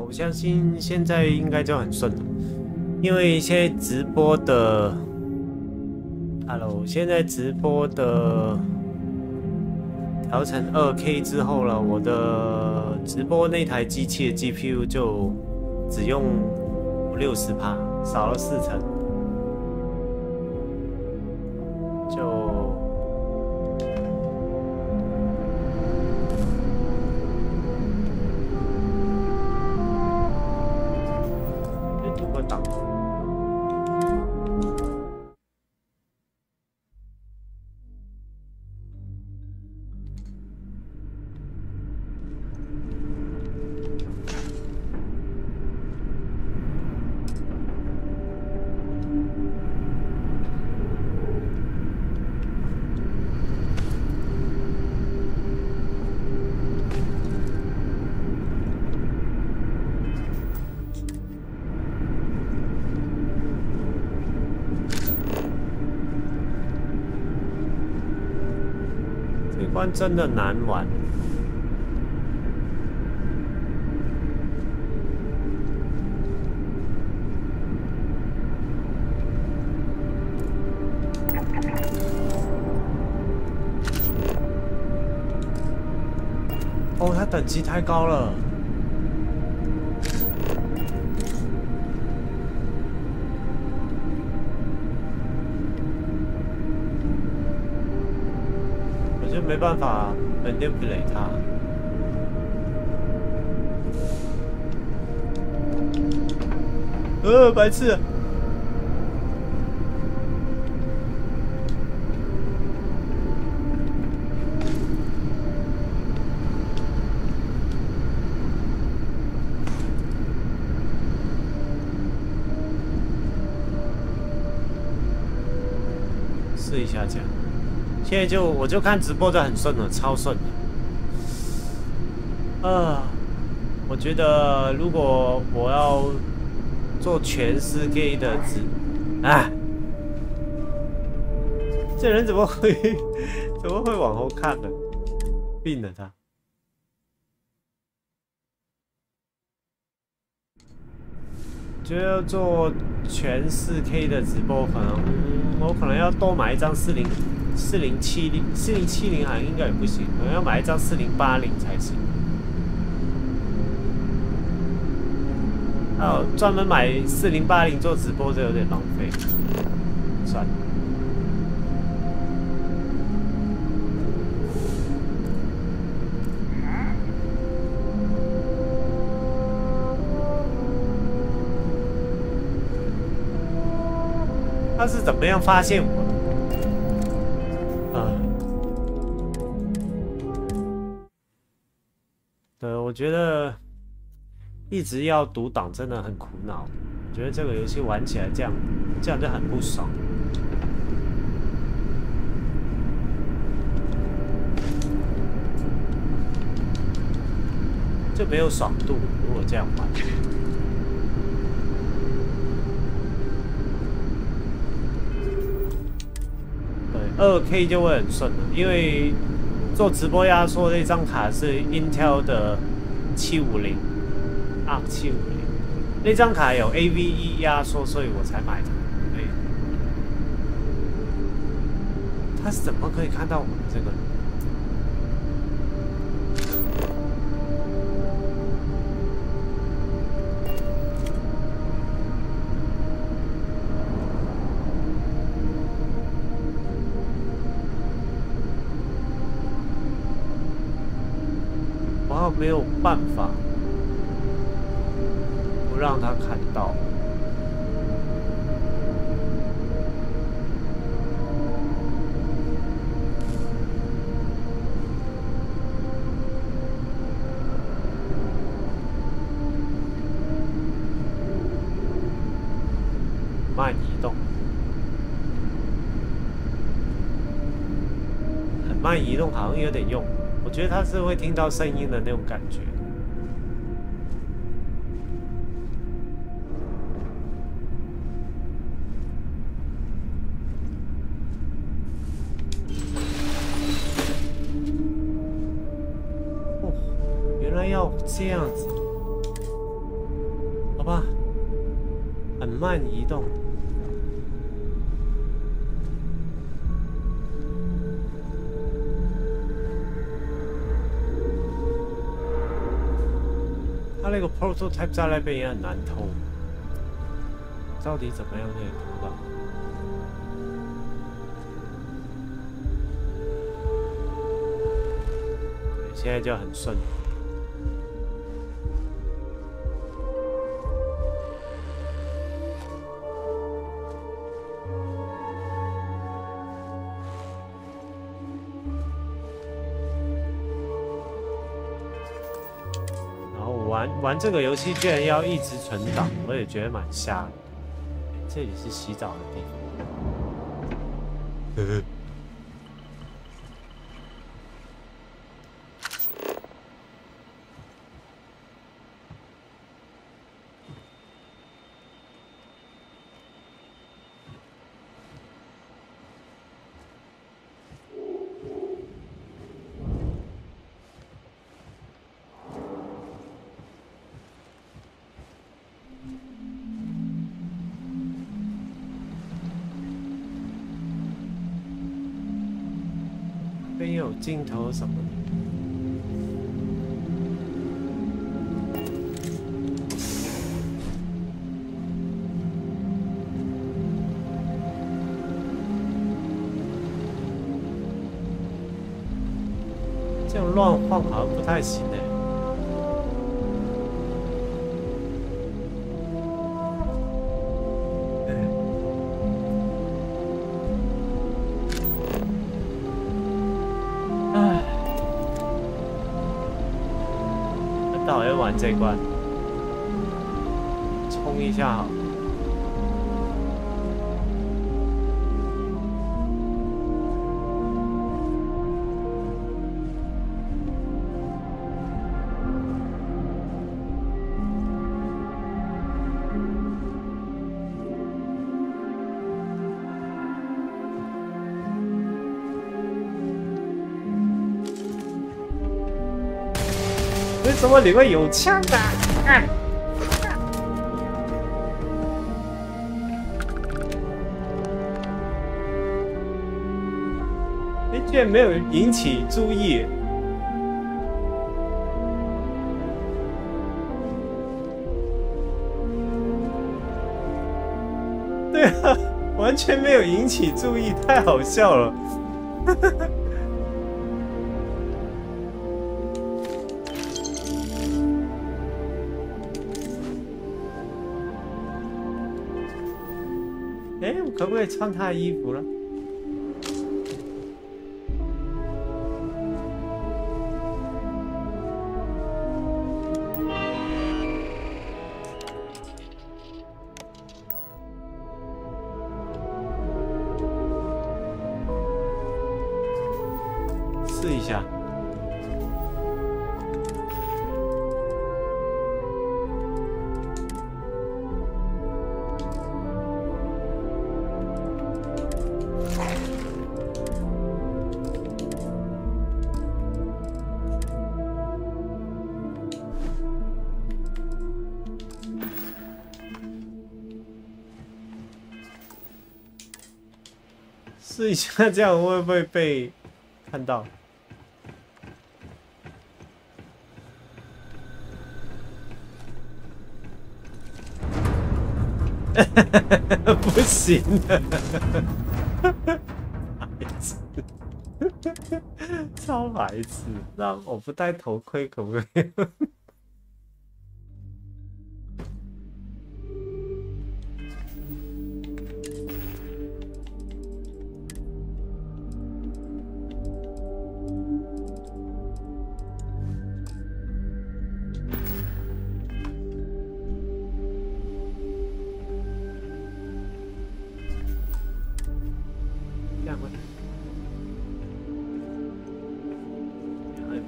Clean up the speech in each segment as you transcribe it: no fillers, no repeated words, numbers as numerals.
我相信现在应该就很顺了，因为现在直播的 ，Hello， 现在直播的调成2K 之后了，我的直播那台机器的 GPU 就只用50-60%，少了40%，就。 真的难玩。哦，它等级太高了。 没办法 manipulate 它。白痴！试一下这样。 现在我就看直播的很顺了，超顺的。我觉得如果我要做全4K 的这人怎么会往后看呢？病了他。觉得要做全4K 的直播，我可能要多买一张4070，好像应该也不行，可能要买一张4080才行。专门买4080做直播，这有点浪费。算了。他是怎么样发现我的？ 对，我觉得一直要读档真的很苦恼。我觉得这个游戏玩起来这样就很不爽。就没有爽度，如果这样玩。对，2K 就会很顺了，因为。 做直播压缩那张卡是 Intel 的750 Arc 750，那张卡有 AVE 压缩，所以我才买的。对，他是怎么可以看到我的这个？没有办法不让他看到。慢移动，很慢移动，好像有点用。 我觉得他是会听到声音的那种感觉。来要这样子，好吧，很慢移动。他那个 prototype 在那边也很难偷，到底怎么样可以偷到？对，现在就很顺。玩这个游戏居然要一直存档，我也觉得蛮瞎的。这里是洗澡的地方。没有镜头什么的。这样乱晃好像不太行哎。玩这一关，冲一下好。为什么里面有枪的？哎，居然没有引起注意。对啊，完全没有引起注意，太好笑了。哎，我可不可以穿他的衣服了？试一下。试一下，这样会不会被看到？不行的，白痴，超白痴！那我不戴头盔可不可以？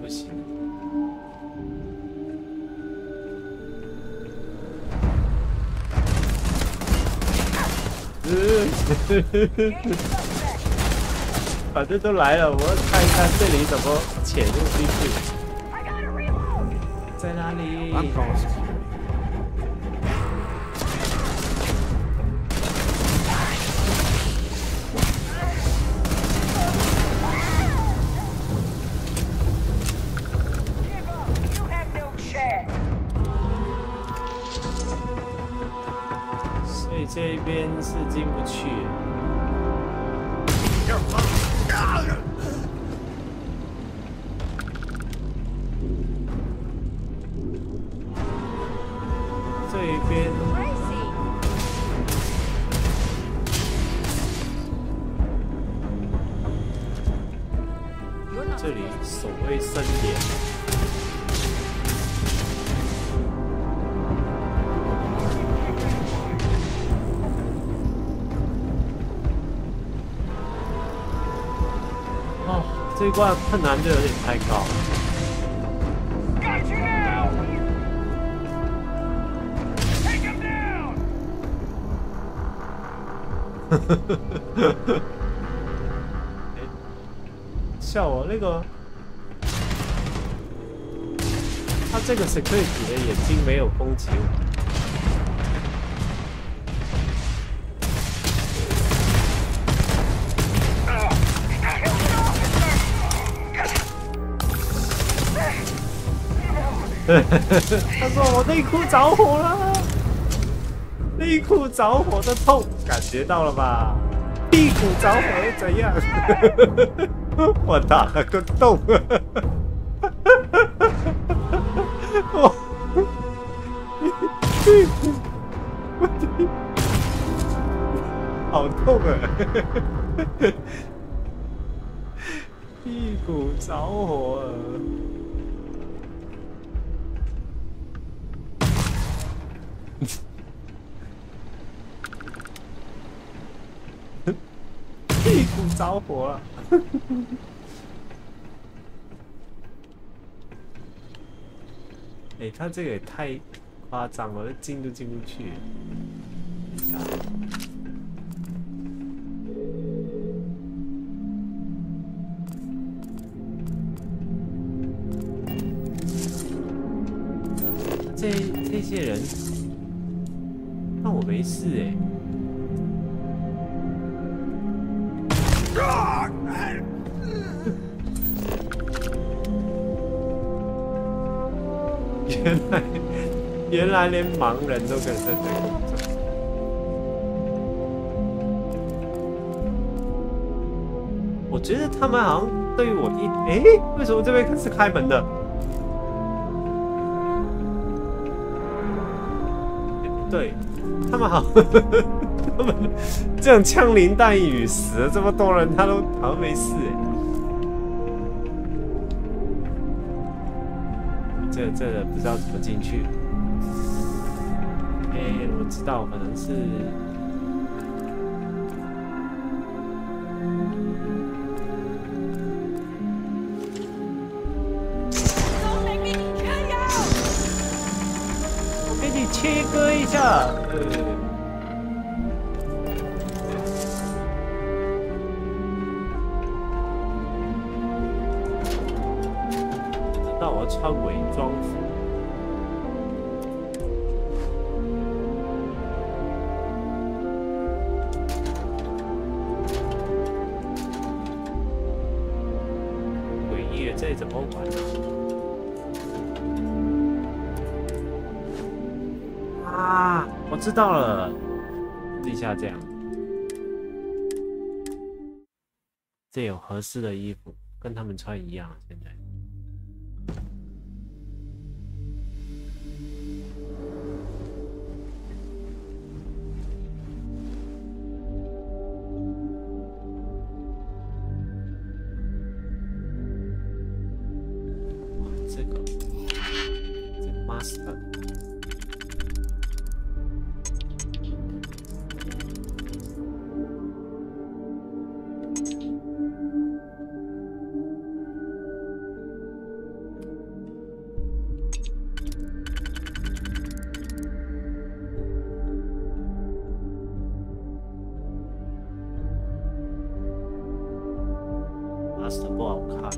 不行。反正都来了，我要看一看这里怎么潜入进去。哪里？所以这边是进不去。这边，这里守卫森严。哦，这一关困难度有点太高了。 笑我那个，他这个 security 的眼睛没有攻击我。他说我内裤着火了。 内裤着火的痛，感觉到了吧？屁股着火又怎样？我打了个洞。哦，屁股，好痛啊！屁股着火了。 屁股着火了！哎，他这个也太夸张了，进都进不去。这些人，那我没事哎。 原来连盲人都可以在这工作。我觉得他们好像对我为什么这边是开门的？对，他们好，他们这样枪林弹雨，死了这么多人，他都好像没事哎。 这个不知道怎么进去。我知道，可能是我给你切割一下。那我要穿伪装服。 这怎么玩啊？我知道了，地下这样，这有合适的衣服，跟他们穿一样。现在，这个 master。 master 不好看。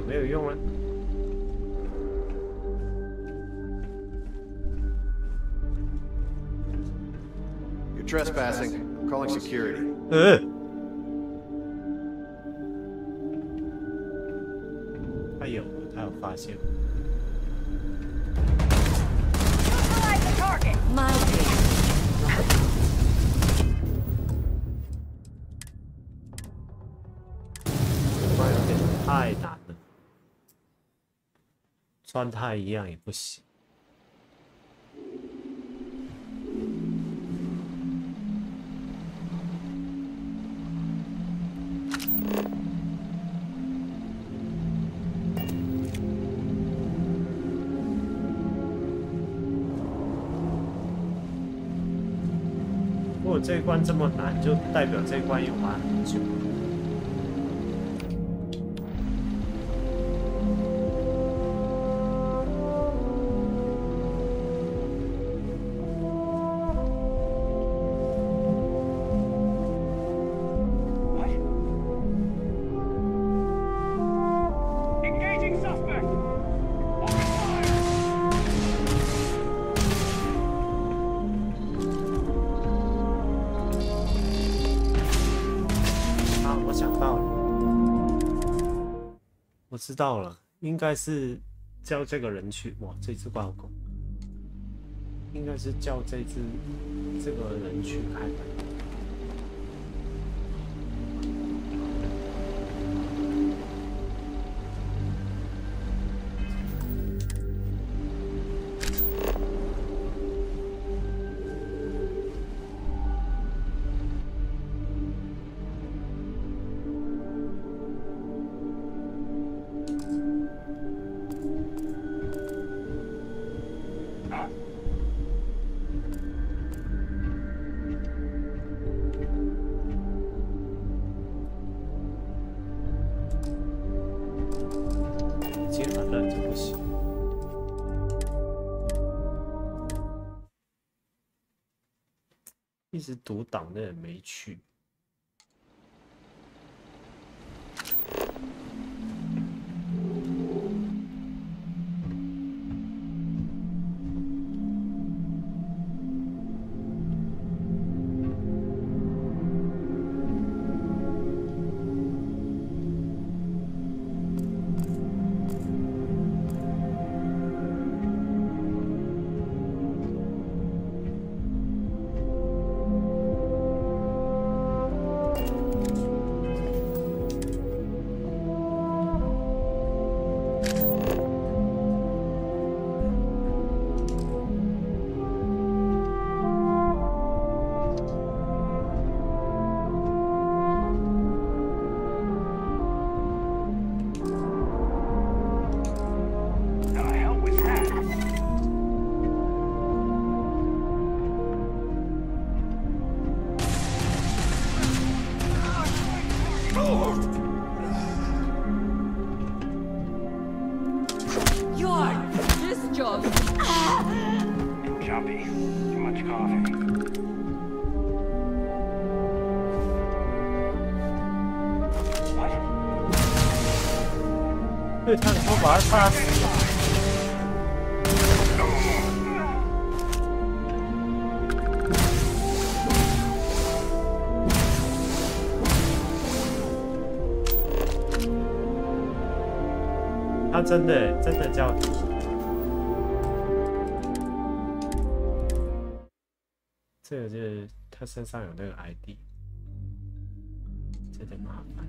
没有用啊。You're trespassing. I'm calling security. 他有发现。有点太难了，穿太一样也不行。如果这一关这么难，就代表这一关要玩很久。知道了，应该是叫这个人去。哇，这只挂狗，应该是叫这个人去开门。一直读档的也没去。对他说把他杀死了。他真的叫你。这个就是他身上有那个 ID， 这点麻烦。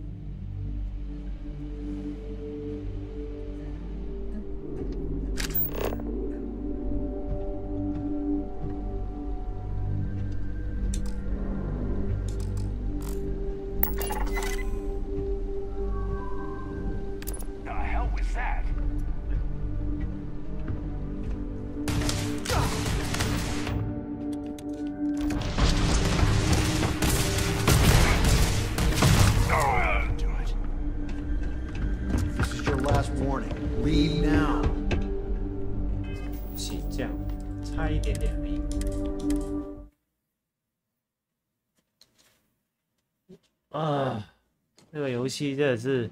这个游戏真的是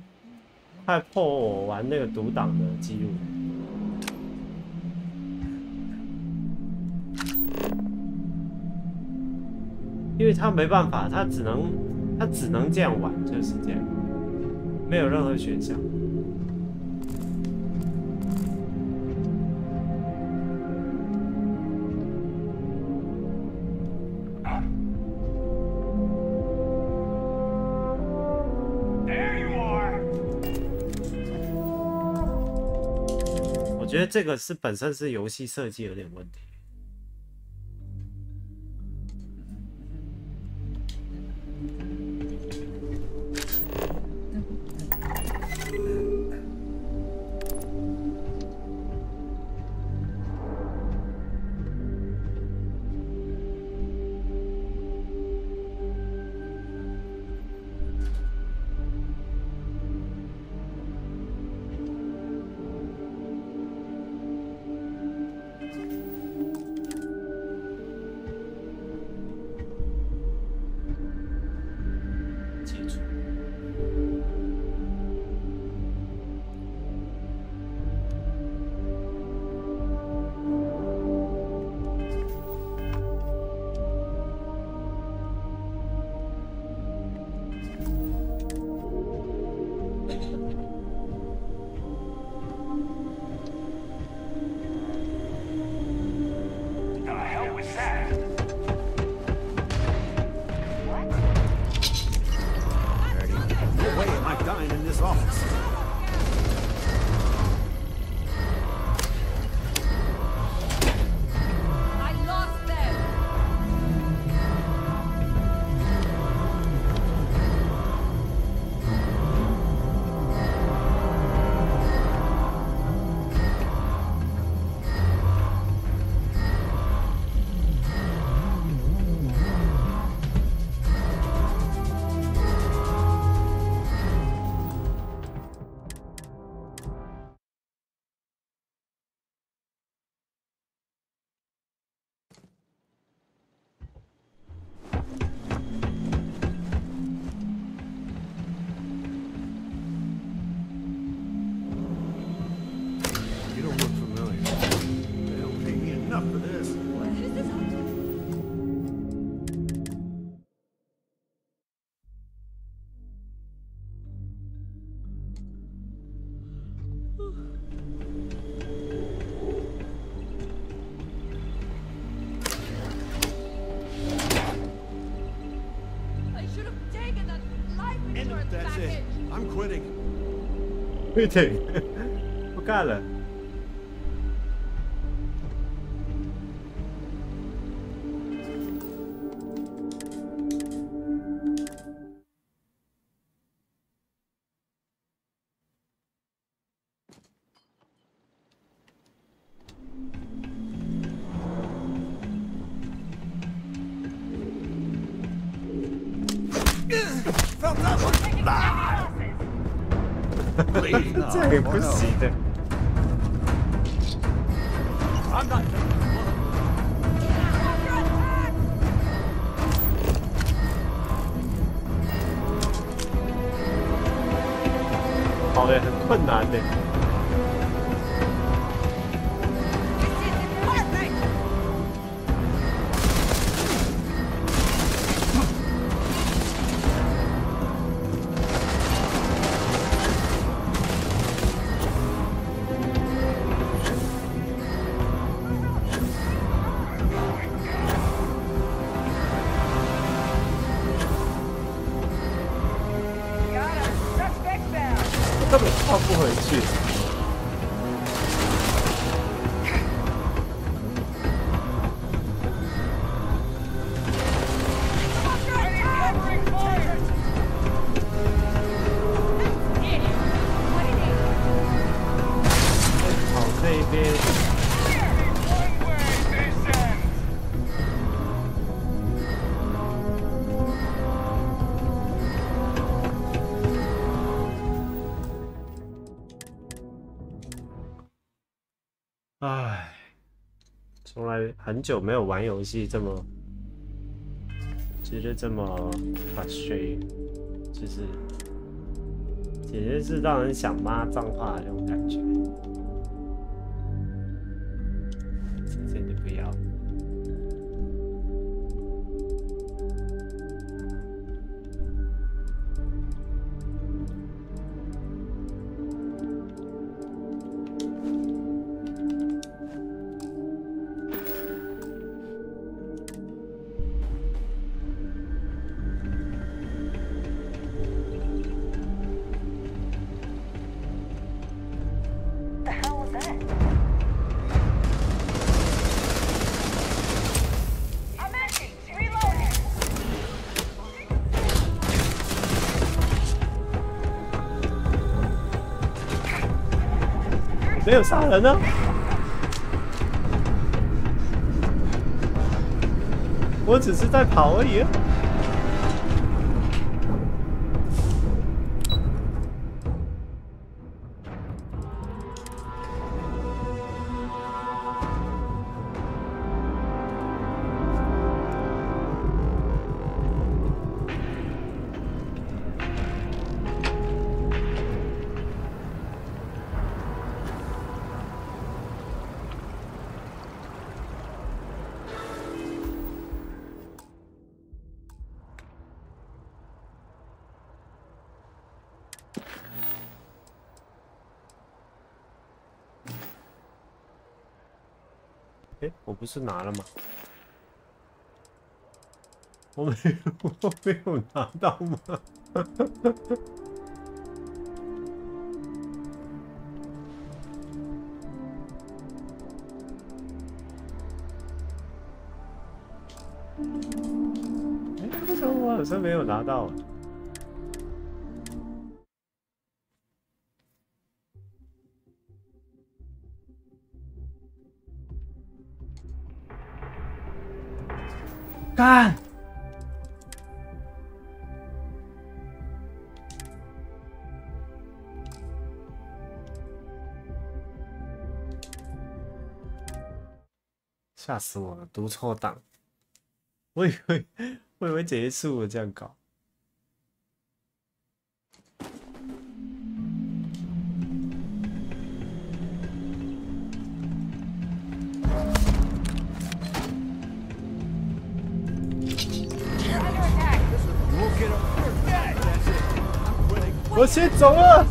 快破我玩那个读档的记录，因为他没办法，他只能这样玩，就是这样，没有任何选项。我觉得这个是本身是游戏设计有点问题。That's it. I'm quitting. 不行，不干了。这也不行的。跑得很困难的。根本跳不回去。跑这一边。唉，从来很久没有玩游戏这么觉得这么frustrating，就是简直是让人想骂脏话的那种感觉。真的不要。没有杀人呢，我只是在跑而已。哎，我不是拿了吗？我没有拿到吗？哎，为什么我好像没有拿到啊？干！吓死我了，读错档。我以为结束了这样搞。我先走了。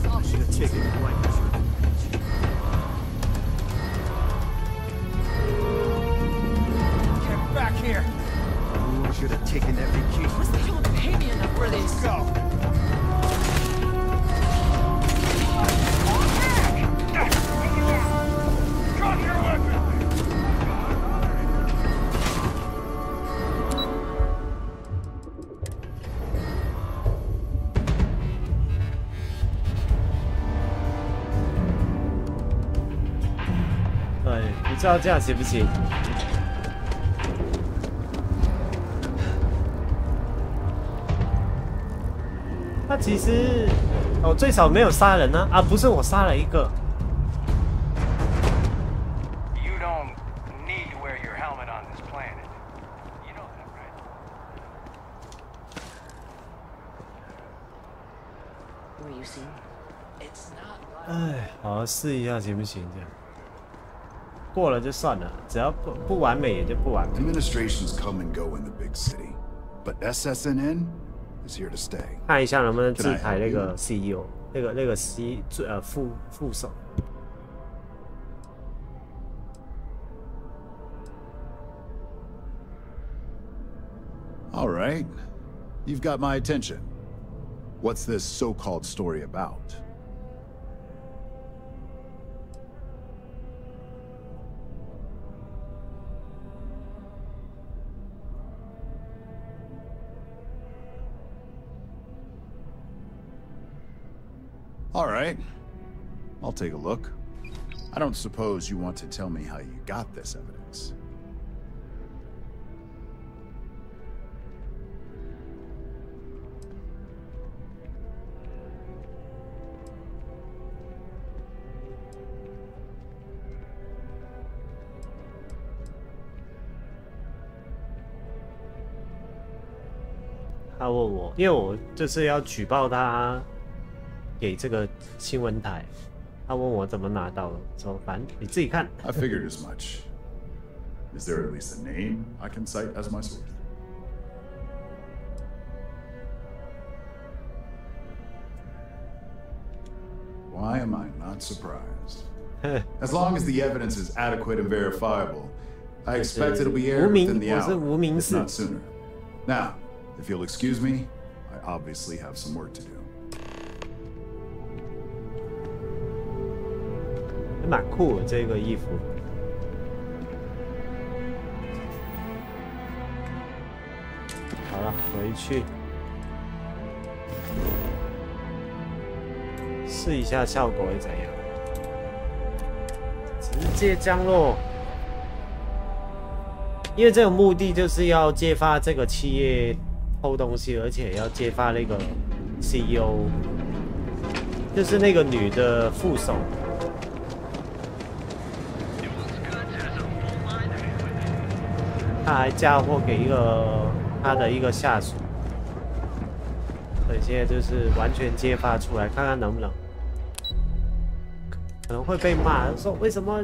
Should have taken every key. What's the opinion of where they go? 知道这样行不行？他其实，哦，最少没有杀人呢、啊，不是我杀了一个。You don't need to wear your helmet on this planet. You know that, right? 哎，好好试一下行不行？这样过了就算了，只要不完美也就不完美。Administrations come and go in the big city, but SSNN is here to stay. 看一下能不能制裁那个 CEO， 那个副手。All right, you've got my attention. What's this so-called story about? All right, I'll take a look. I don't suppose you want to tell me how you got this evidence.他问我，因为我就是要举报他给这个新闻台，他问我怎么拿到的，说反正你自己看。I figured as much. Is there at least a name I can cite as my source? Why am I not surprised? As long as the evidence is adequate and verifiable, I expect it'll be aired within the hour, if not sooner. Now, if you'll excuse me, I obviously have some work to do. 蛮酷的这个衣服。好了，回去试一下效果会怎样。直接降落，因为这个目的就是要揭发这个企业偷东西，而且要揭发那个 CEO， 就是那个女的副手。 他还嫁祸给他的一个下属，所以现在就是完全揭发出来，看看能不能，可能会被骂，说为什么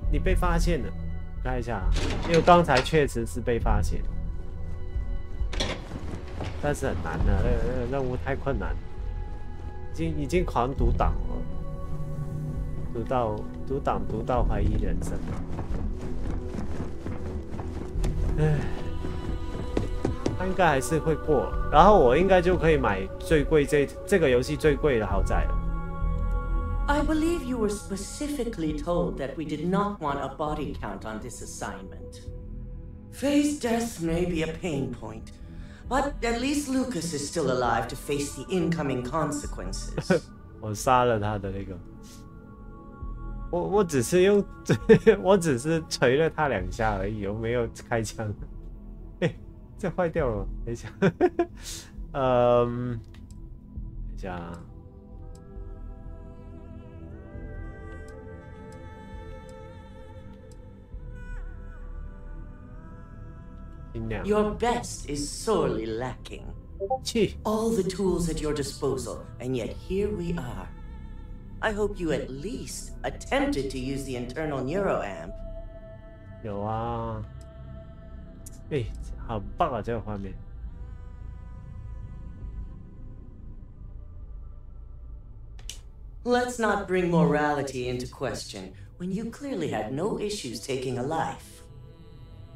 你被发现了？看一下，因为刚才确实是被发现，但是很难的，那个任务太困难了，已经狂读档了，读到怀疑人生了。 唉，他应该还是会过，然后我应该就可以买最贵这个游戏最贵的豪宅了。I believe you were specifically told that we did not want a body count on this assignment. Phase death may be a pain point, but at least Lucas is still alive to face the incoming consequences. 我杀了他的那个，我只是用，我只是捶了他2下而已，我没有开枪。哎，这坏掉了，等一下，等一下啊。 Your best is sorely lacking. All the tools at your disposal, and yet here we are. I hope you at least attempted to use the internal neuroamp. 有啊，哎，好棒啊，这个画面。 Let's not bring morality into question when you clearly had no issues taking a life.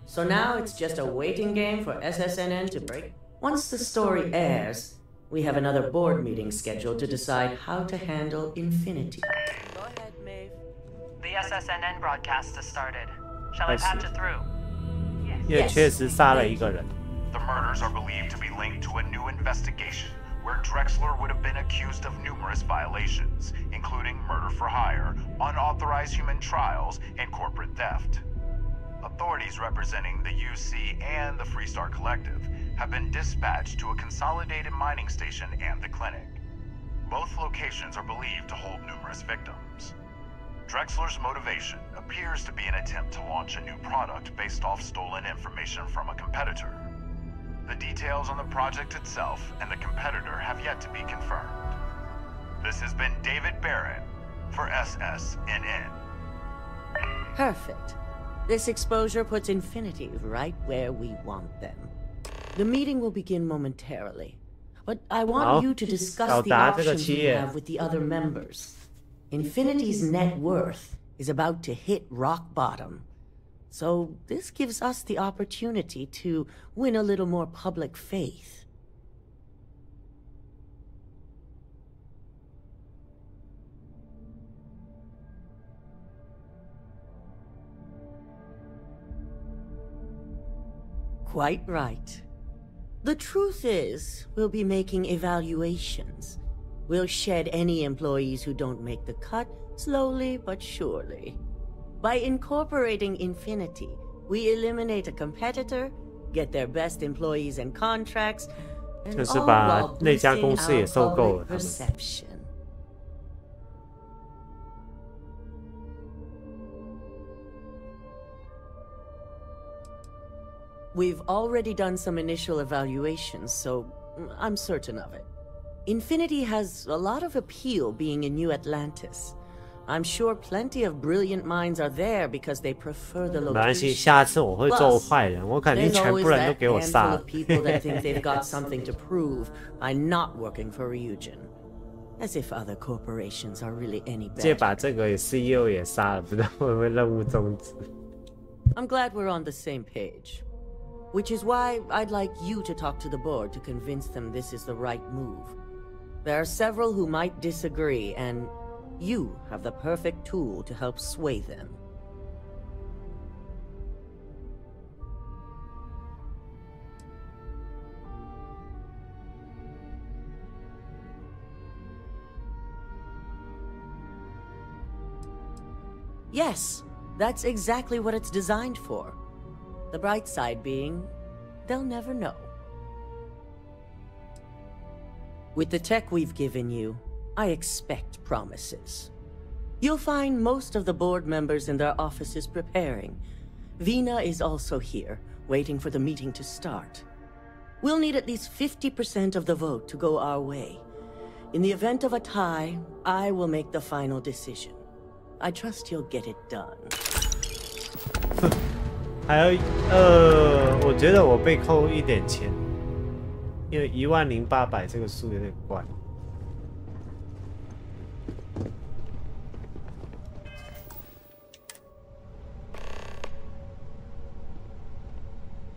So now it's just a waiting game for SSNN to break. Once the story airs, we have another board meeting scheduled to decide how to handle Infinity. Go ahead, Maeve. The SSNN broadcast has started. Shall I patch it through? 也确实杀了一个人。 The murders are believed to be linked to a new investigation where Drexler would have been accused of numerous violations, including including murder for hire, unauthorized human trials, and corporate theft. Authorities representing the UC and the Freestar Collective have been dispatched to a consolidated mining station and the clinic. Both locations are believed to hold numerous victims. Drexler's motivation appears to be an attempt to launch a new product based off stolen information from a competitor. The details on the project itself and the competitor have yet to be confirmed. This has been David Barrett for SSNN. Perfect. This exposure puts Infinity right where we want them. The meeting will begin momentarily, but I want you to discuss the options we have with the other members. Infinity's net worth is about to hit rock bottom, so this gives us the opportunity to win a little more public faith. Quite right. The truth is, we'll be making evaluations. We'll shed any employees who don't make the cut, slowly but surely. By incorporating Infinity, we eliminate a competitor, get their best employees and contracts, and all while boosting our public perception. We've already done some initial evaluations, so I'm certain of it. Infinity has a lot of appeal being in New Atlantis. I'm sure plenty of brilliant minds are there because they prefer the location. Plus, there's always that handful of people that think they've got something to prove by not working for Ryugen. As if other corporations are really any better. I'm glad we're on the same page. Which is why I'd like you to talk to the board to convince them this is the right move. There are several who might disagree, and you have the perfect tool to help sway them. Yes, that's exactly what it's designed for. The bright side being, they'll never know. With the tech we've given you, I expect promises. You'll find most of the board members in their offices preparing. Vina is also here, waiting for the meeting to start. We'll need at least 50% of the vote to go our way. In the event of a tie, I will make the final decision. I trust you'll get it done. 我觉得我被扣一点钱，因为10800这个数有点怪。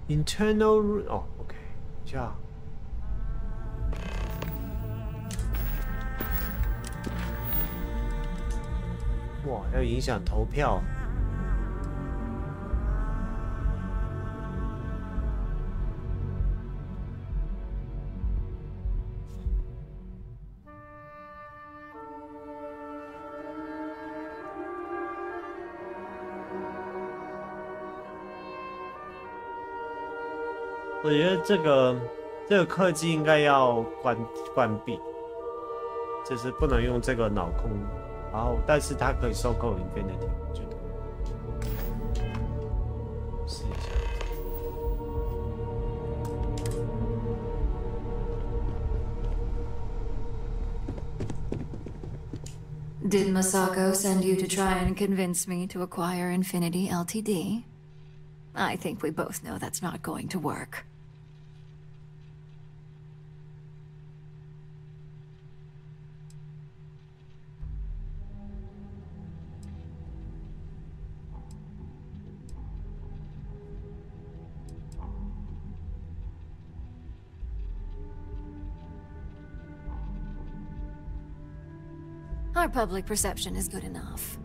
Internal 哦 ，OK， 这样。哇，要影响投票。 我觉得这个科技应该要关闭，就是不能用这个脑控，然后但是它可以收购 Infinity， 我觉得试一下。Did Masako send you to try and convince me to acquire Infinity Ltd? I think we both know that's not going to work. Our public perception is good enough.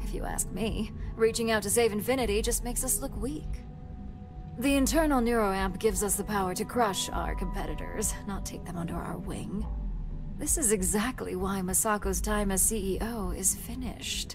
If you ask me, reaching out to save Infinity just makes us look weak. The internal neuroamp gives us the power to crush our competitors, not take them under our wing. This is exactly why Masako's time as CEO is finished.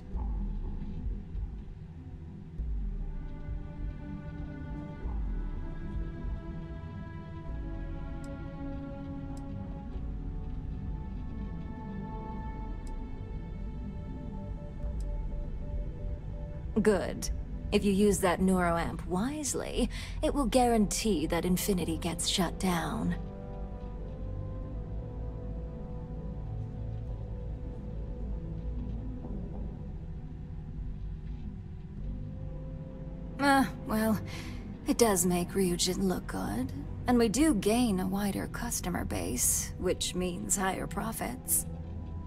Good. If you use that neuroamp wisely, it will guarantee that Infinity gets shut down. Well, it does make Ryujin look good. And we do gain a wider customer base, which means higher profits.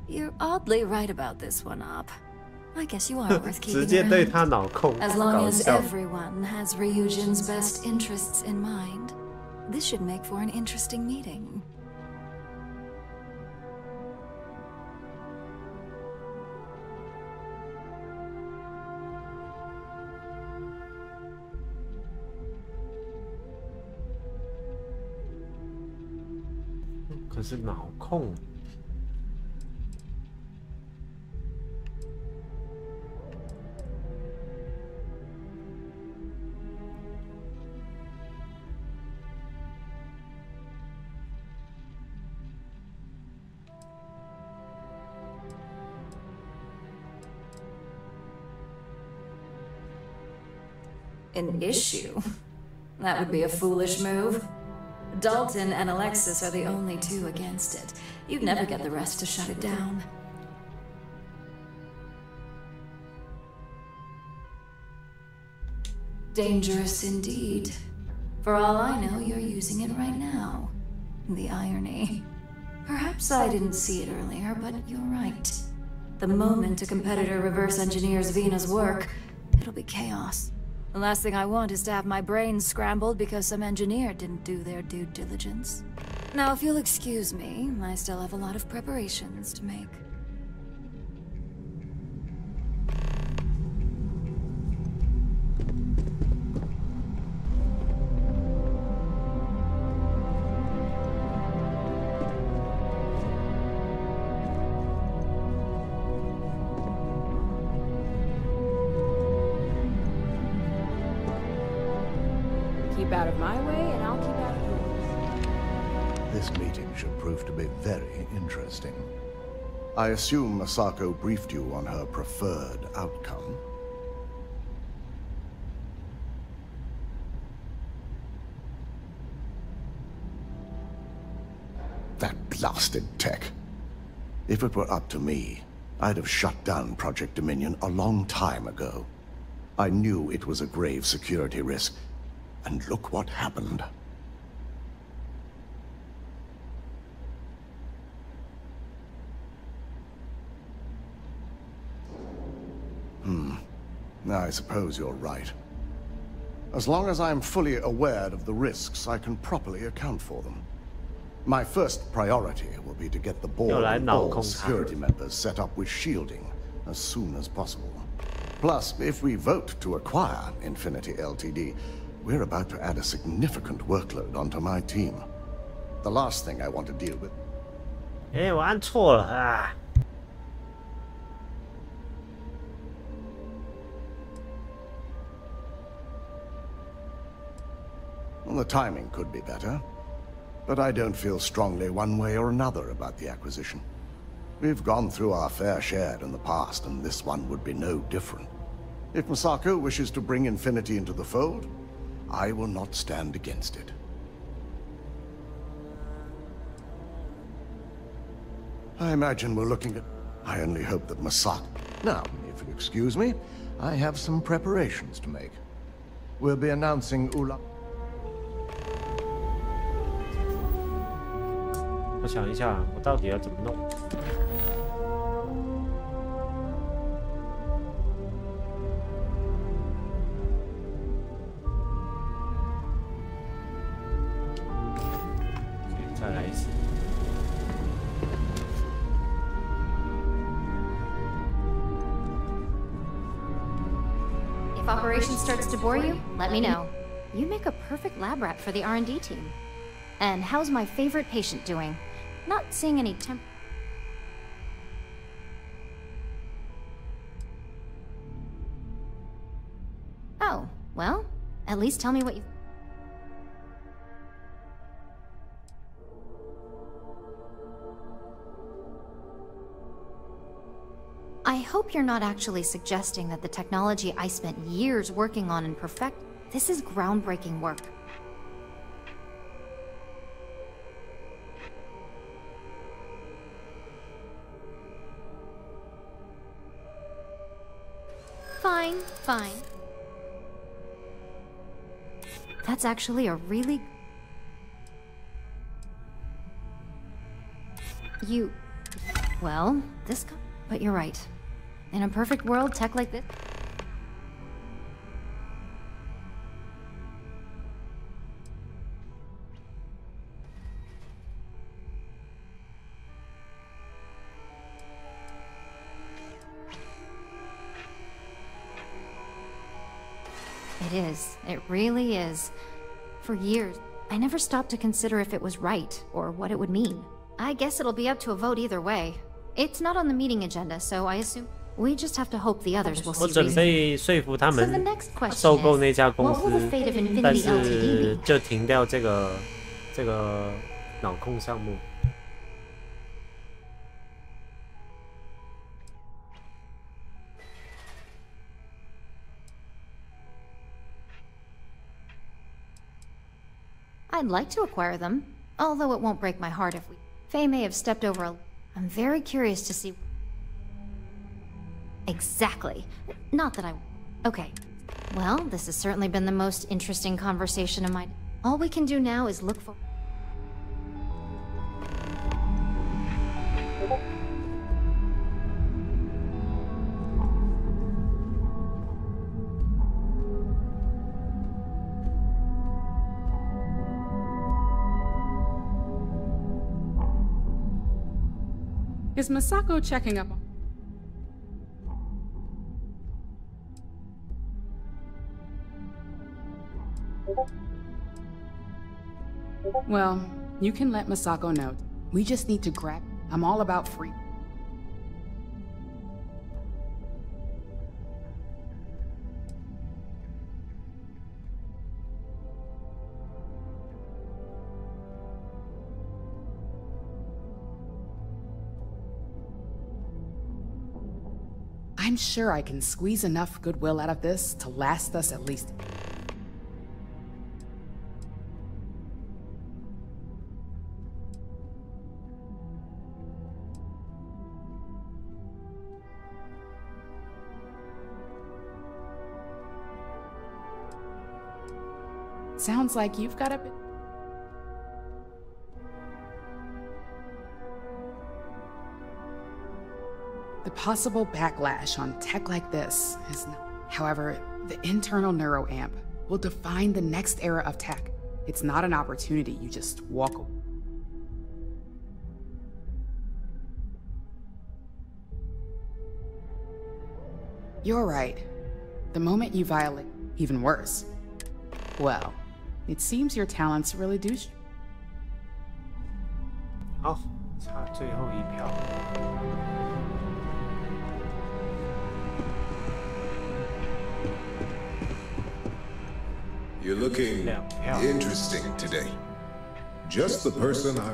You're oddly right about this one, Op. I guess you are worth keeping around. As long as everyone has Ryujin's best interests in mind, this should make for an interesting meeting. An issue? That would be a foolish move. Dalton and Alexis are the only two against it. You'd never get the rest to shut it down. Dangerous indeed. For all I know, you're using it right now. The irony. Perhaps I didn't see it earlier, but you're right. The moment a competitor reverse engineers Vina's work, it'll be chaos. The last thing I want is to have my brain scrambled because some engineer didn't do their due diligence. Now, if you'll excuse me, I still have a lot of preparations to make. Out of my way, and I'll keep out of yours. This meeting should prove to be very interesting. I assume Masako briefed you on her preferred outcome. That blasted tech. If it were up to me, I'd have shut down Project Dominion a long time ago. I knew it was a grave security risk. And look what happened. I suppose you're right. As long as I'm fully aware of the risks, I can properly account for them. My first priority will be to get the board and all security members set up with shielding as soon as possible. Plus, if we vote to acquire Infinity Ltd., we're about to add a significant workload onto my team. The last thing I want to deal with... 我按错了啊 Well, the timing could be better, but I don't feel strongly one way or another about the acquisition. We've gone through our fair share in the past, and this one would be no different. If Masako wishes to bring Infinity into the fold, I will not stand against it. I imagine we're looking at... I only hope that Masako... Now, if you'll excuse me, I have some preparations to make. We'll be announcing Ula... 我想一下，我到底要怎么弄？再来一次。If operation starts to bore you, let me know. You make a perfect lab rat for the R&D team. And how's my favorite patient doing? Not seeing any At least tell me what you... I hope you're not actually suggesting that the technology I spent years working on and perfect. This is groundbreaking work. Fine, fine. That's actually a really... Well, this... But you're right. In a perfect world, tech like this... It is. It really is. For years, I never stopped to consider if it was right, or what it would mean. I guess it'll be up to a vote either way. It's not on the meeting agenda, so I assume we just have to hope the others will see reason. 我准备说服他们收购那家公司，但是就停掉这个脑控项目。I'd like to acquire them, although it won't break my heart if we... Faye may have stepped over a... I'm very curious to see... Exactly. Not that I... Okay. Well, this has certainly been the most interesting conversation of mine. All we can do now is look for... Is Masako checking up on... Well, you can let Masako know. We just need to grab... I'm all about free... I'm sure I can squeeze enough goodwill out of this to last us at least... Sounds like you've got a bit... The possible backlash on tech like this is not... However, the internal neuroamp will define the next era of tech. It's not an opportunity you just walk away. You're right. The moment you violate, even worse. Well, it seems your talents really do... 好，差最后一票。You're looking interesting today. Just the person I...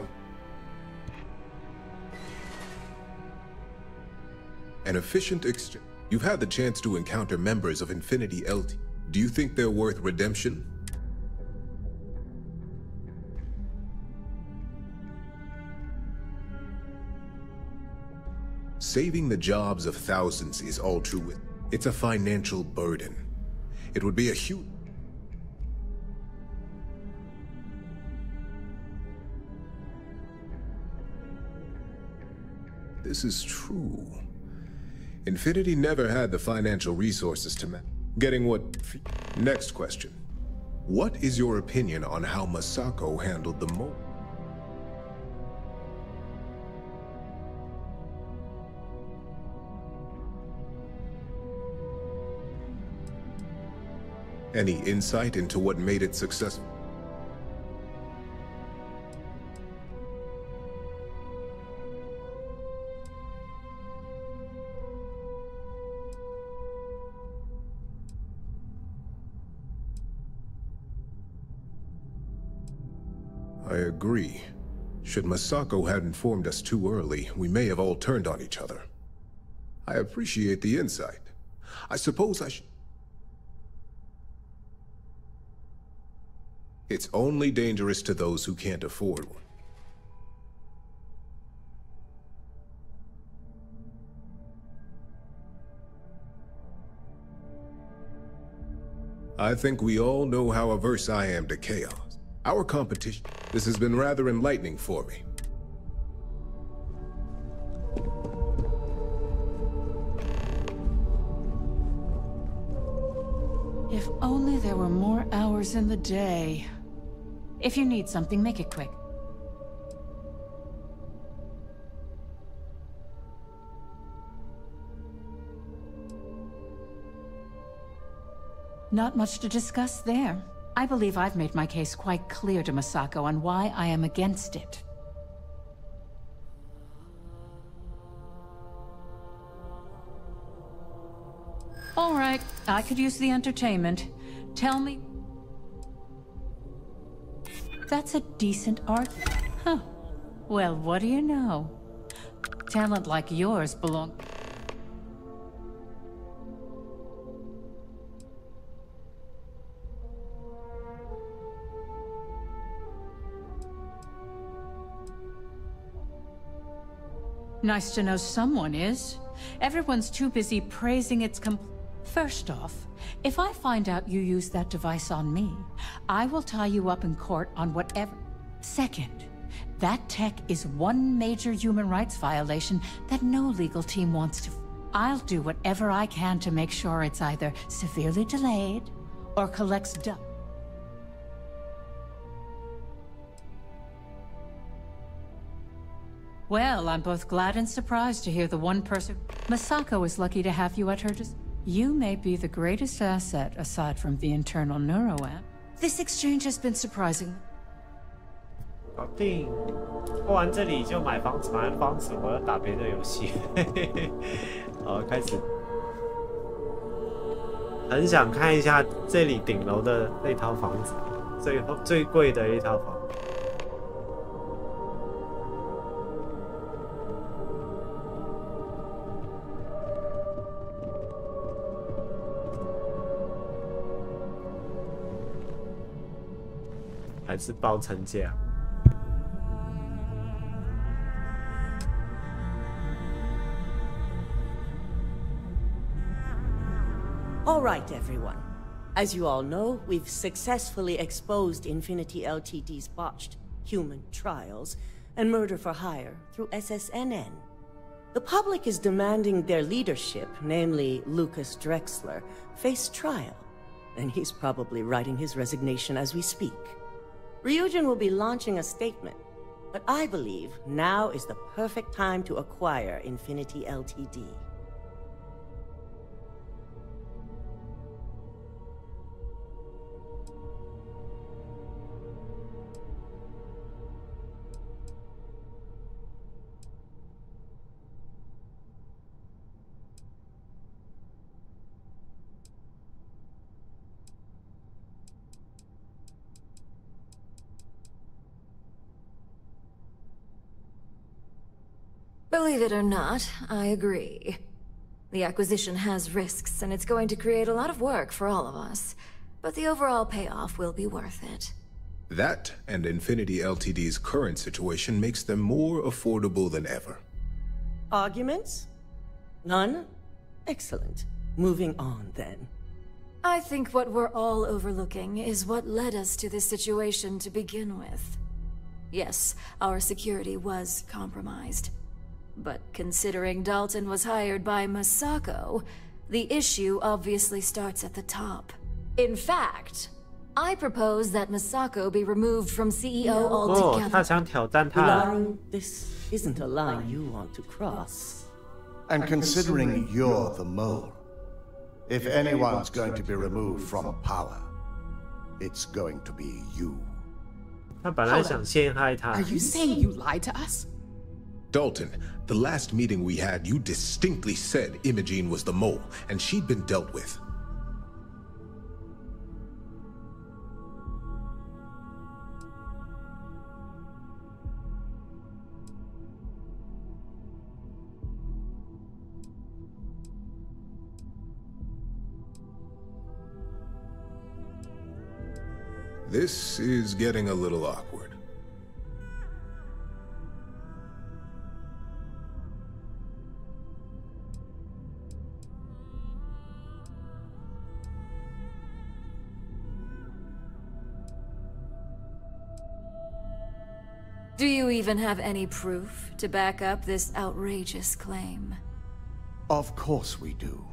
An efficient exchange. You've had the chance to encounter members of Infinity LT. Do you think they're worth redemption? Saving the jobs of thousands is all true. It's a financial burden. It would be a huge... This is true. Infinity never had the financial resources to getting what... Next question. What is your opinion on how Masako handled the moment? Any insight into what made it successful? I agree. Should Masako had informed us too early, we may have all turned on each other. I appreciate the insight. I suppose I should... It's only dangerous to those who can't afford one. I think we all know how averse I am to chaos. Our competition. This has been rather enlightening for me. If only there were more hours in the day. If you need something, make it quick. Not much to discuss there. I believe I've made my case quite clear to Masako on why I am against it. All right, I could use the entertainment. Tell me... That's a decent art... Huh. Well, what do you know? Talent like yours belongs... Nice to know someone is. Everyone's too busy praising its First off, if I find out you used that device on me, I will tie you up in court on whatever. Second, that tech is one major human rights violation that no legal team wants to... I'll do whatever I can to make sure it's either severely delayed or collects dust. Well, I'm both glad and surprised to hear the one person... Masako is lucky to have you at her You may be the greatest asset aside from the internal neuro amp. This exchange has been surprising. 搞定，过完这里就买房子，买完房子我要打别的游戏。好，开始。很想看一下这里顶楼的那套房子，最贵的一套房。 还是包层价。All right, everyone. As you all know, we've successfully exposed Infinity Ltd's botched human trials and murder for hire through SSNN. The public is demanding their leadership, namely Lucas Drexler, face trial, and he's probably writing his resignation as we speak. Ryujin will be launching a statement, but I believe now is the perfect time to acquire Infinity Ltd. Believe it or not, I agree. The acquisition has risks, and it's going to create a lot of work for all of us. But the overall payoff will be worth it. That, and Infinity Ltd's current situation, makes them more affordable than ever. Arguments? None? Excellent. Moving on, then. I think what we're all overlooking is what led us to this situation to begin with. Yes, our security was compromised. But considering Dalton was hired by Masako, the issue obviously starts at the top. In fact, I propose that Masako be removed from CEO altogether. 他想挑战他。 This isn't a line you want to cross. And considering you're the mole, if anyone's going to be removed from power, it's going to be you. 他本来想陷害他。 Are you saying you lied to us? Dalton, the last meeting we had, you distinctly said Imogene was the mole, and she'd been dealt with. This is getting a little awkward. Do you even have any proof to back up this outrageous claim? Of course we do.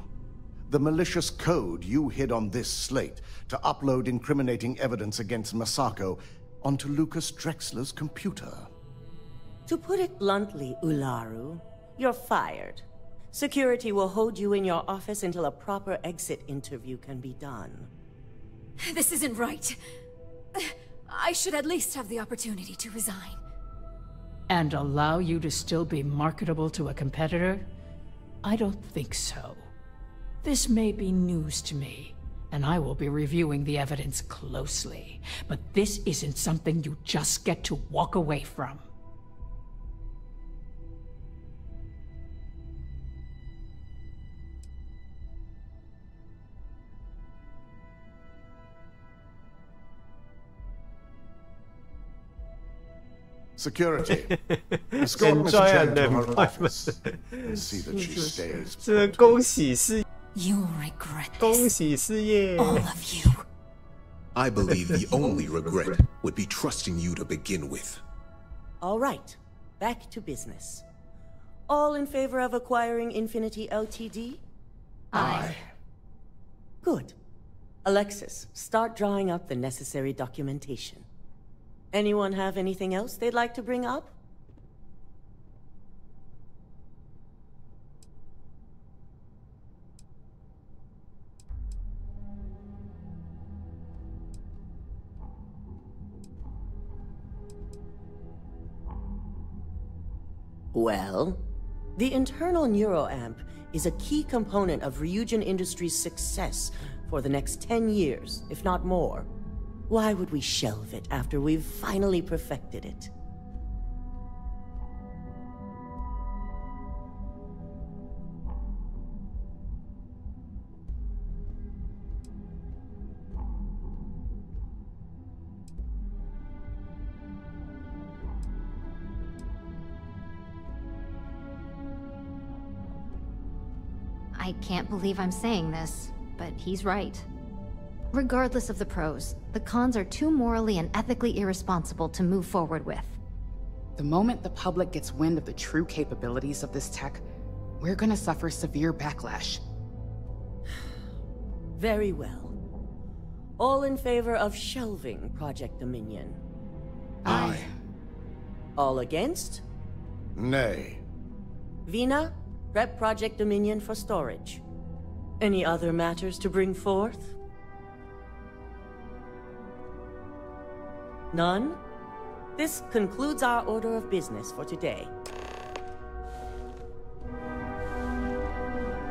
The malicious code you hid on this slate to upload incriminating evidence against Masako onto Lucas Drexler's computer. To put it bluntly, Ularu, you're fired. Security will hold you in your office until a proper exit interview can be done. This isn't right. I should at least have the opportunity to resign. And allow you to still be marketable to a competitor? I don't think so. This may be news to me, and I will be reviewing the evidence closely. But this isn't something you just get to walk away from. Security. Escort Mr. Chen to her office. See that she stays. 这恭喜事 You'll regret this. 恭喜事业 All of you. I believe the only regret would be trusting you to begin with. All right, back to business. All in favor of acquiring Infinity Ltd? Aye. Good. Alexis, start drawing up the necessary documentation. Anyone have anything else they'd like to bring up? Well, the internal neuroamp is a key component of Ryujin Industries' success for the next 10 years, if not more. Why would we shelve it after we've finally perfected it? I can't believe I'm saying this, but he's right. Regardless of the pros, the cons are too morally and ethically irresponsible to move forward with. The moment the public gets wind of the true capabilities of this tech, we're gonna suffer severe backlash. Very well. All in favor of shelving Project Dominion? Aye. All against? Nay. Vina, prep Project Dominion for storage. Any other matters to bring forth? None? This concludes our order of business for today.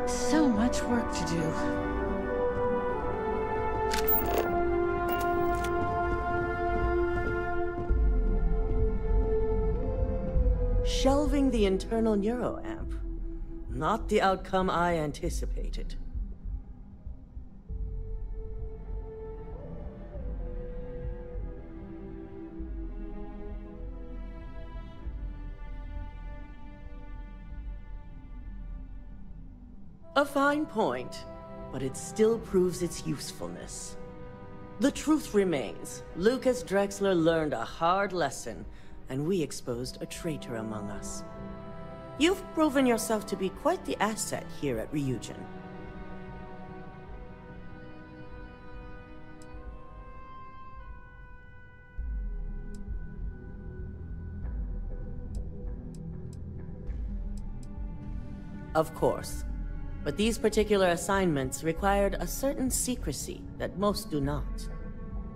So much work to do. Shelving the internal neuroamp. Not the outcome I anticipated. A fine point, but it still proves its usefulness. The truth remains, Lucas Drexler learned a hard lesson, and we exposed a traitor among us. You've proven yourself to be quite the asset here at Ryujin. Of course. But these particular assignments required a certain secrecy that most do not.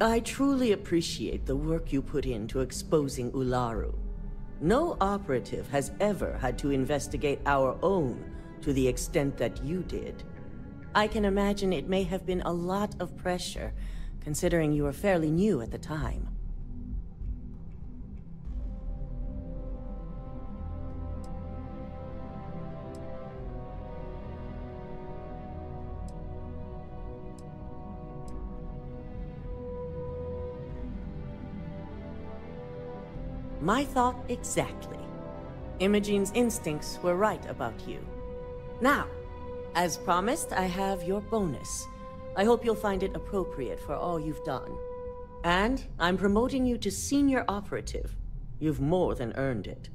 I truly appreciate the work you put into exposing Ularu. No operative has ever had to investigate our own to the extent that you did. I can imagine it may have been a lot of pressure, considering you were fairly new at the time. My thought exactly. Imogene's instincts were right about you. Now, as promised, I have your bonus. I hope you'll find it appropriate for all you've done. And I'm promoting you to senior operative. You've more than earned it.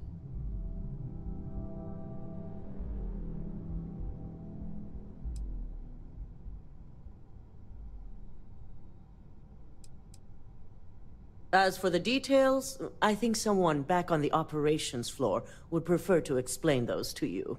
As for the details, I think someone back on the operations floor would prefer to explain those to you.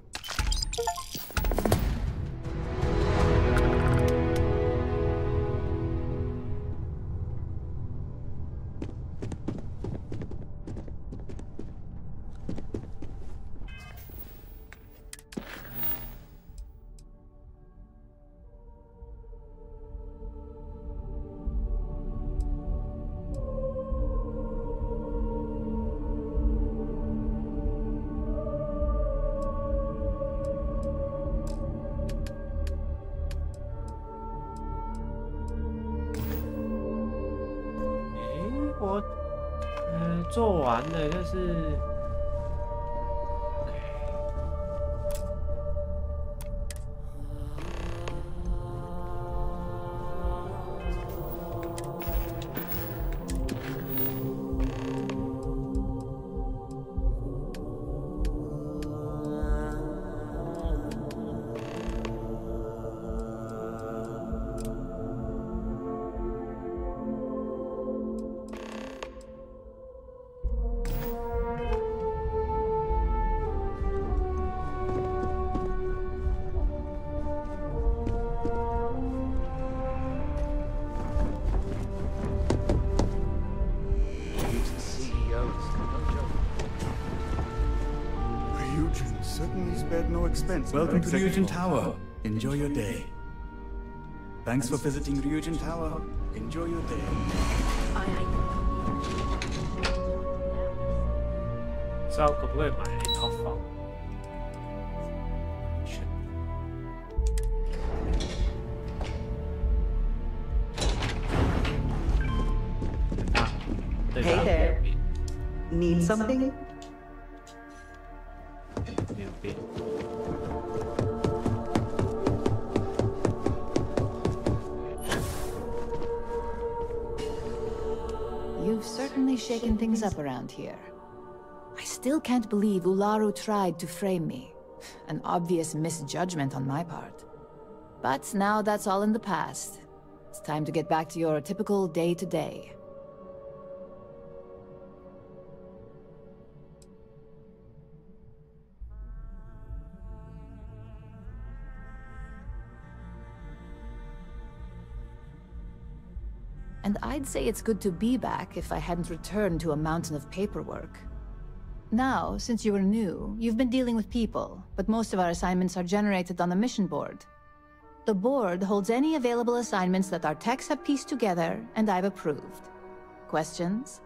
做完了，就是。 Welcome to Ryugen Tower. Enjoy your day. Thanks for visiting Ryugen Tower. Enjoy your day. 知道可不可以买一套房？Hey there. Need something? You've certainly shaken things up around here. I still can't believe Ularu tried to frame me. An obvious misjudgment on my part. But now that's all in the past. It's time to get back to your typical day-to-day. And I'd say it's good to be back if I hadn't returned to a mountain of paperwork. Now, since you were new, you've been dealing with people, but most of our assignments are generated on the mission board. The board holds any available assignments that our techs have pieced together, and I've approved. Questions?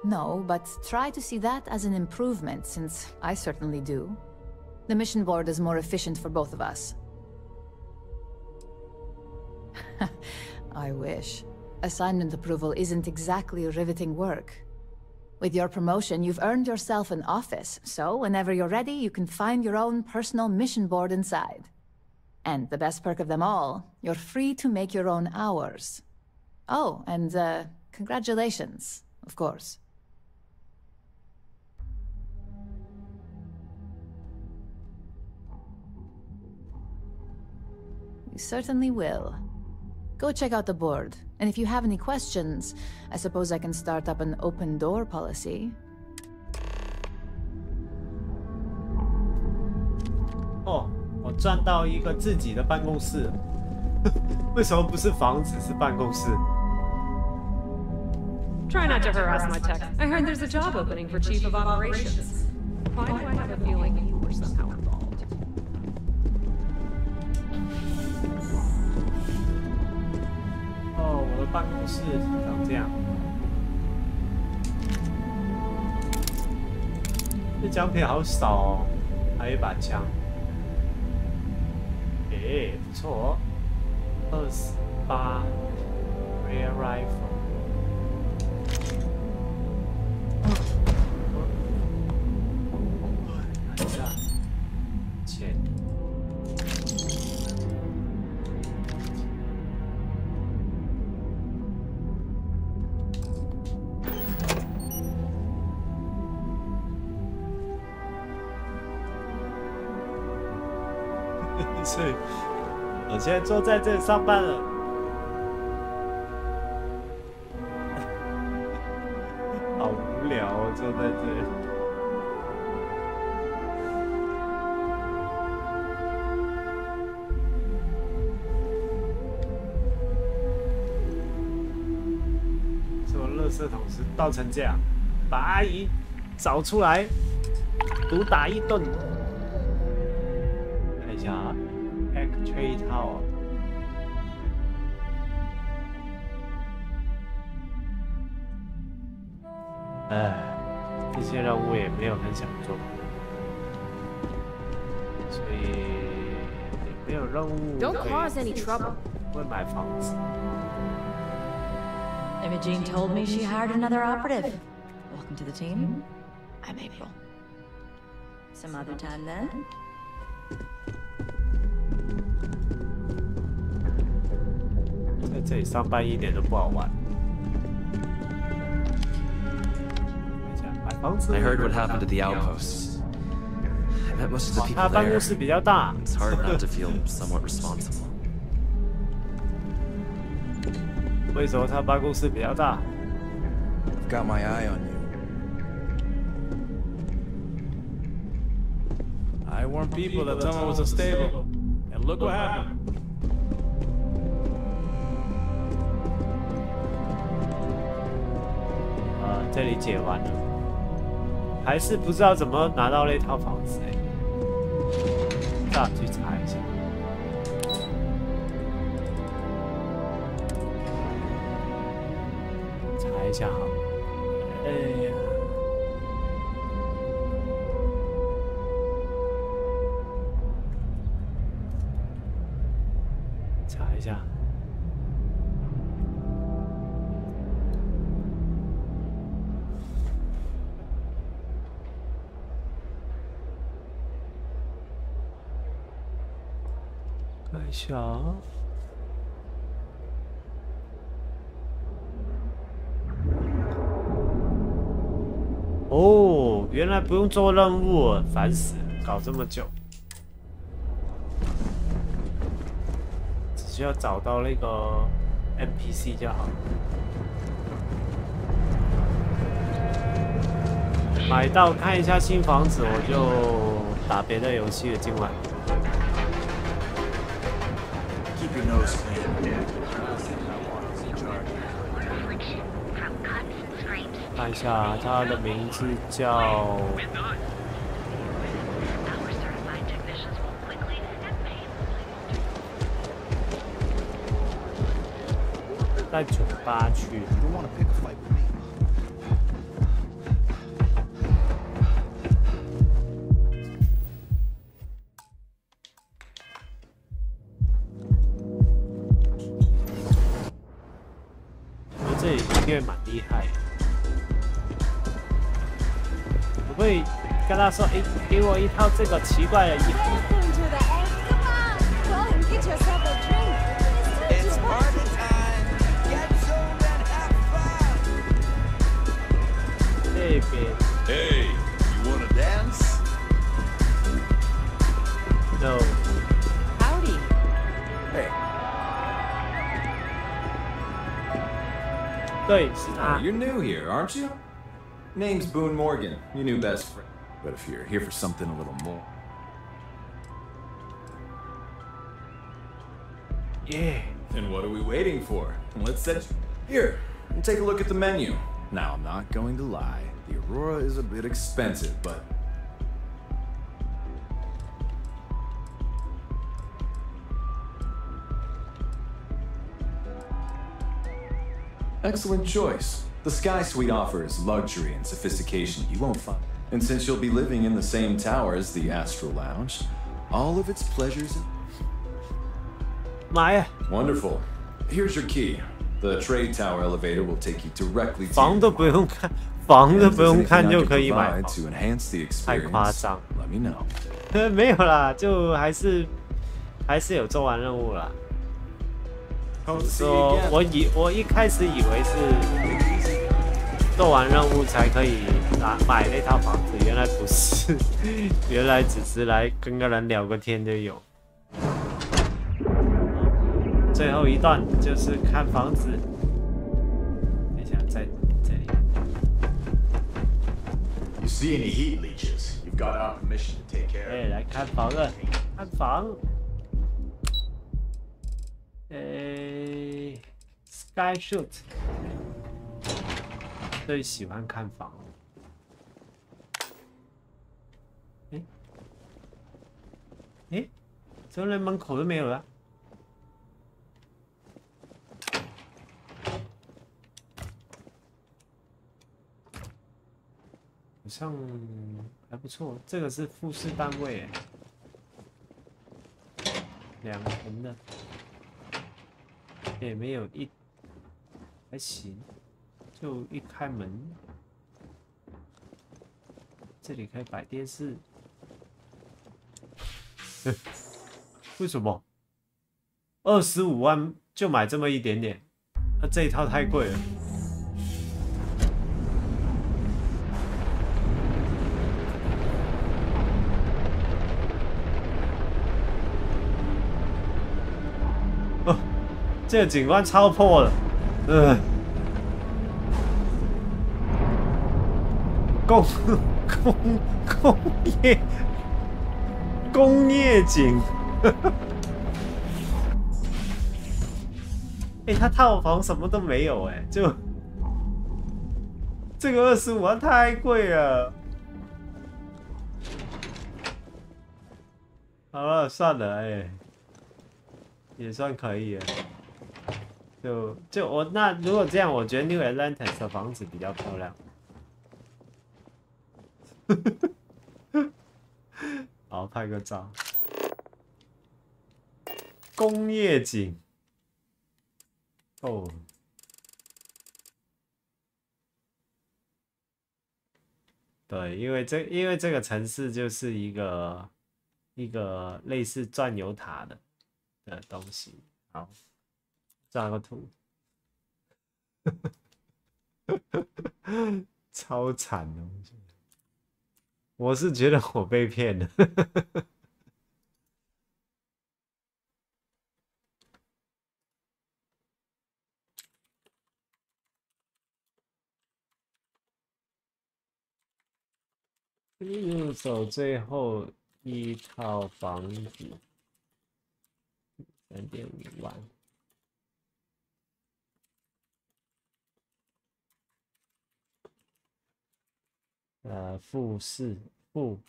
No, but try to see that as an improvement, since I certainly do. The mission board is more efficient for both of us. I wish. Assignment approval isn't exactly riveting work. With your promotion, you've earned yourself an office, so whenever you're ready, you can find your own personal mission board inside. And the best perk of them all, you're free to make your own hours. Oh, and congratulations, of course. You certainly will. Go check out the board, and if you have any questions, I suppose I can start up an open door policy. 哦，我赚到一个自己的办公室，为什么不是房子，是办公室？ Try not to harass my tech. I heard there's a job opening for Chief of Operations. Why do I have a feeling you were somehow involved? 哦，我的办公室长这样。这奖品好少哦，还有一把枪。诶，不错哦。28 rear rifle。看一下，钱。所以，我现在坐在这里上班了。好无聊哦，坐在这里。这种垃圾桶是倒成这样，把阿姨找出来，毒打一顿。看一下啊。吹套，这些任务也没有很想做，所以也没有任务可以会买房子。Imogene told me she hired another operative. Welcome to the team. I'm April. Some other time then. 在这里上班一点都不好玩。买房子。 I heard what happened to the outposts. I bet most of the people 他办公室比较大。 It's hard not to feel somewhat responsible. 为什么他办公室比较大 I've got my eye on you. I warned people that someone was unstable, and look what happened. 这里解完了，还是不知道怎么拿到那套房子哎，那去查一下。查一下好。哎呀，查一下。 看一下啊，哦，原来不用做任务，烦死了，搞这么久，只需要找到那个 NPC 就好。买到看一下新房子，我就打别的游戏了，今晚。 Keep your nose clean. 看一下，他的名字叫。在酒吧去。这里应该蛮厉害的。我会跟他说：“哎，给我一套这个奇怪的衣服。” Hey, you wanna dance? No. Howdy. Hey. 对，是他。 You're new here, aren't you? Name's Boone Morgan, your new best friend. But if you're here for something a little more. Yeah. Then what are we waiting for? Let's set here and take a look at the menu. Now, I'm not going to lie. The Aurora is a bit expensive, but... Excellent choice. The Sky Suite offers luxury and sophistication you won't find. And since you'll be living in the same tower as the Astral Lounge, all of its pleasures... 买。Wonderful. Here's your key. The trade tower elevator will take you directly to 房都不用看，房都不用看就可以买房， to enhance the experience. 太夸张。Let me know. 没有啦，就还是有做完任务啦。说我一开始以为是做完任务才可以买那套房子，原来不是，原来只是来跟个人聊个天就有。最后一段就是看房子，等一下在这里。You see any heat leeches? You've got our permission to take care of. 哎，来看房了，看房。Sky Shoot 最喜欢看房。怎么连门口都没有了？好像还不错，这个是复式单位，2层的。也没有一，还行，就一开门，这里可以摆电视。为什么？25万就买这么一点点？那这一套太贵了。这个景观超破的，工业景，他套房什么都没有就这个25万太贵了。好了，算了，也算可以了。就我那如果这样，我觉得 New Atlantis 的房子比较漂亮。好，拍个照。工业景。哦。对，因为这个城市就是一个类似钻油塔的东西。好。抓个图，超惨的，我是觉得我被骗了。入手最后一套房子，3.5万。复式复，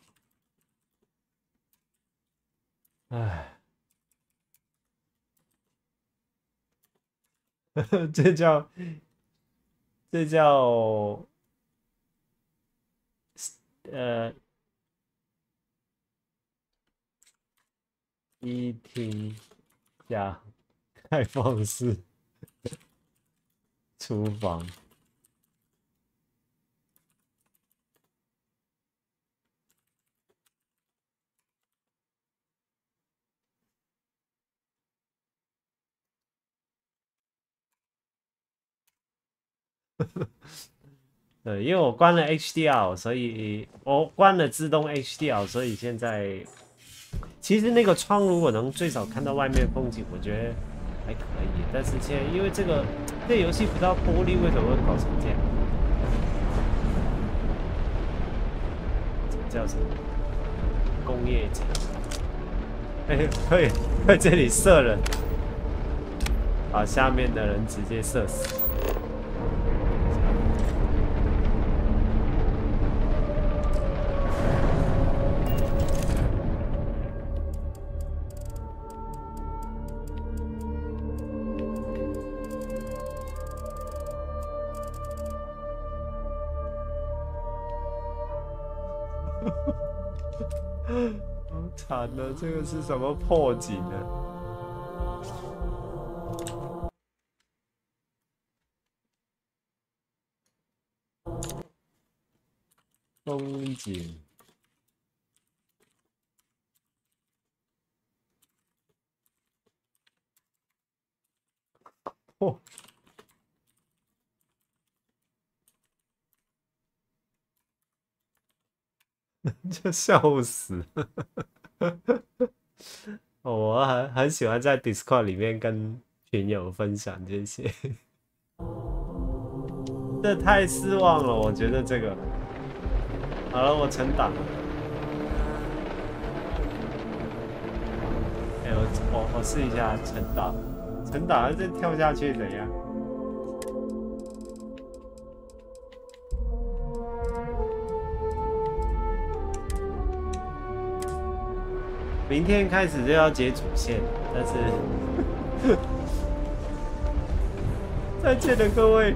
这叫一厅加开放式厨房。对，因为我关了 HDR， 所以我关了自动 HDR， 所以现在其实那个窗如果能最少看到外面风景，我觉得还可以。但是现在因为这游戏不知道玻璃为什么会搞成这样，这叫什么？工业景。可以在这里射人，把下面的人直接射死。好惨了，这个是什么破景呢？风景。哦。就笑死！我很喜欢在 Discord 里面跟群友分享这些，这太失望了，我觉得这个。好了，我存档了。我试一下存档，存档再跳下去怎样？明天开始就要接主线，但是再见了各位。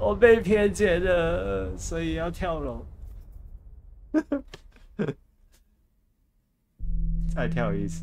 我被偏见了，所以要跳楼。再跳一次。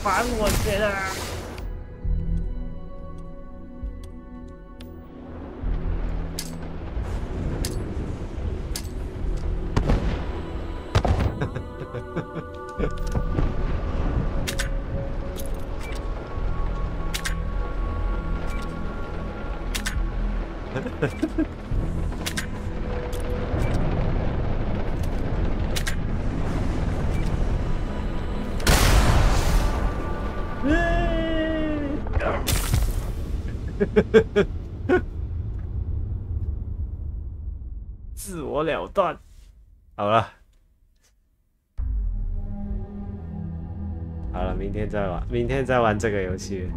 烦我去了！自我了断。好了，好了，明天再玩这个游戏。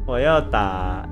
我要打。